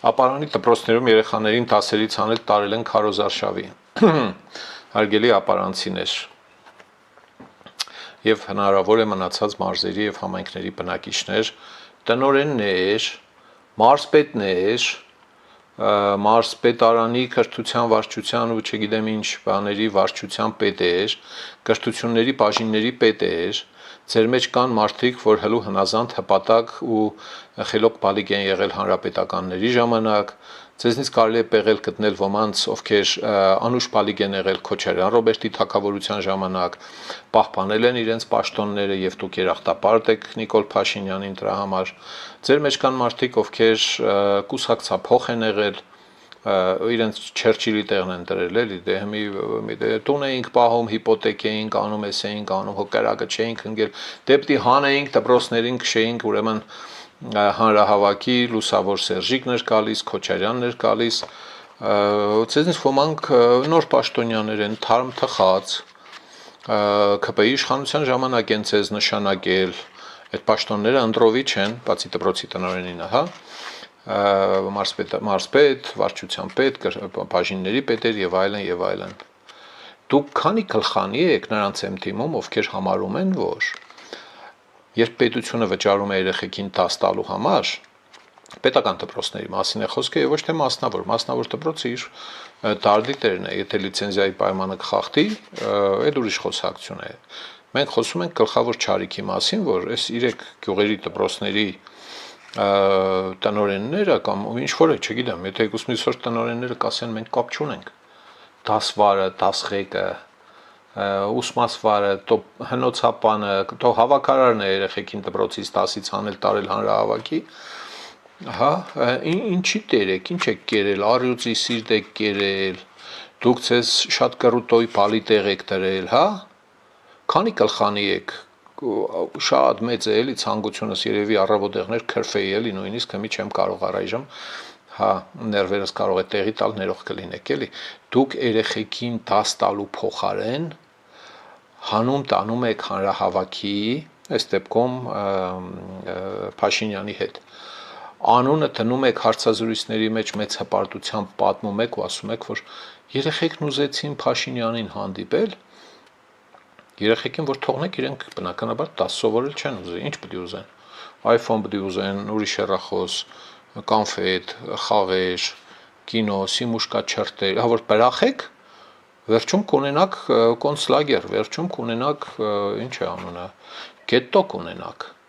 Ապարանի դպրոցներում երեխաներին դասերից հանել տարել են քարոզարշավի։ Հարգելի ապարանցիներ, եւ հնարավոր է մնացած մարզերի եւ համայնքների բնակիչներ, տնօրեններ, մարզպետներ, մարզպետարանի կրթության վարչության ու չգիտեմ ինչ բաների վարչության պետեր, կրթությունների բաժինների պետեր, ձեր մեջ կան մարդիկ, որ հլու հնազանդ հպատակ ու խելոք բալիկ են եղել հանրապետականների ժամանակ, ձեզնից կարելի է պեղել գտնել ոմանց, ովքեր անուշ բալիկ են եղել Քոչարյան Ռոբերտի թագավորության ժամանակ, պահպանել են իրենց պաշտոնները եւ դուք երախտապարտ եք Նիկոլ Փաշինյանին դրա համար, ձեր մեջ կան մարդիկ, ովքեր կուսակցափոխ են եղել, իրենց Չերչիլի տեղն են դրել, էլի դե տուն էինք պահում, հիպոթեք էինք անում, էս էինք անում, հոկերակը չէինք ընկել, դեպի հանեինք, դպրոցներին քշեինք, ուրեմն հանրահավաքի լուսավոր Սերժիկն էր գալիս, Քոչարյանն էր գալիս, ցեզնից ոմանք նոր պաշտոնյաներ են, թարմ թխած, ԿՊ-ի իշխանության ժամանակ են ցեզ նշանակել, այդ պաշտոնները ընտրովի չեն, բացի դպրոցի տնօրենինը, հա, մարզպետ, վարչության պետ, բաժինների պետեր եւ այլն եւ այլն։ Դուք քանի գլխանի եք նրանց եմ թիմում, ովքեր համարում են, որ երբ պետությունը վճարում է երեխեքին դաս տալու համար, պետական դպրոցների մասին է խոսքը եւ ոչ թե մասնավոր դպրոցը իր դարդի տերն է, եթե լիցենզիայի պայմանը կխախտի, այդ ուրիշ խոսակցություն է։ Մենք խոսում ենք գլխավոր չարիքի մասին, որ այս 3 գյուղերի դպրոցների տնօրենները կամ ինչ որ է, չգիտեմ, եթե ուսմիսոր տնօրենները կասեն մենք կապ չունենք, դասվարը, դասղեկը, ուսմասվարը, թո հնոցապանը, թո հավաքարարն է երեխեքին դպրոցից դասից հանել տարել հանրահավաքի, հա, ինչի տեր եք, ինչ եք կերել, առյուծի սիրտ եք կերել, դուք ցես շատ կռուտոյ բալի տեղ եք դրել, հա, քանի գլխանի եք, շատ մեծ է էլի ցանկությունս երևի առավոտեղներ քրֆեի էլի նույնիսկ հիմի չեմ կարող առայժմ հա ներվերս կարող է տեղի տալ ներող կլինեք էլի դուք երեխեքին դաս տալու փոխարեն հանուն տանում եք հանրահավաքի այս դեպքում Փաշինյանի հետ անունը դնում եք հարցազրույցների մեջ մեծ հպարտությամբ պատմում եք ու ասում եք որ երեխեքն ուզեցին Փաշինյանին հանդիպել Երեխեքին որ թողնեք իրենք բնականաբար դաս սովորել չեն ուզի, ինչ պետք է ուզեն։ iPhone պետք է ուզեն, ուրիշ հեռախոս, կոնֆետ, խաղեր, կինո, սիմուշկա չրտեր, հա որ բրախեք, վերջում կունենաք կոնցլագեր, վերջում կունենաք ինչ է անունը, գետտո կունենաք։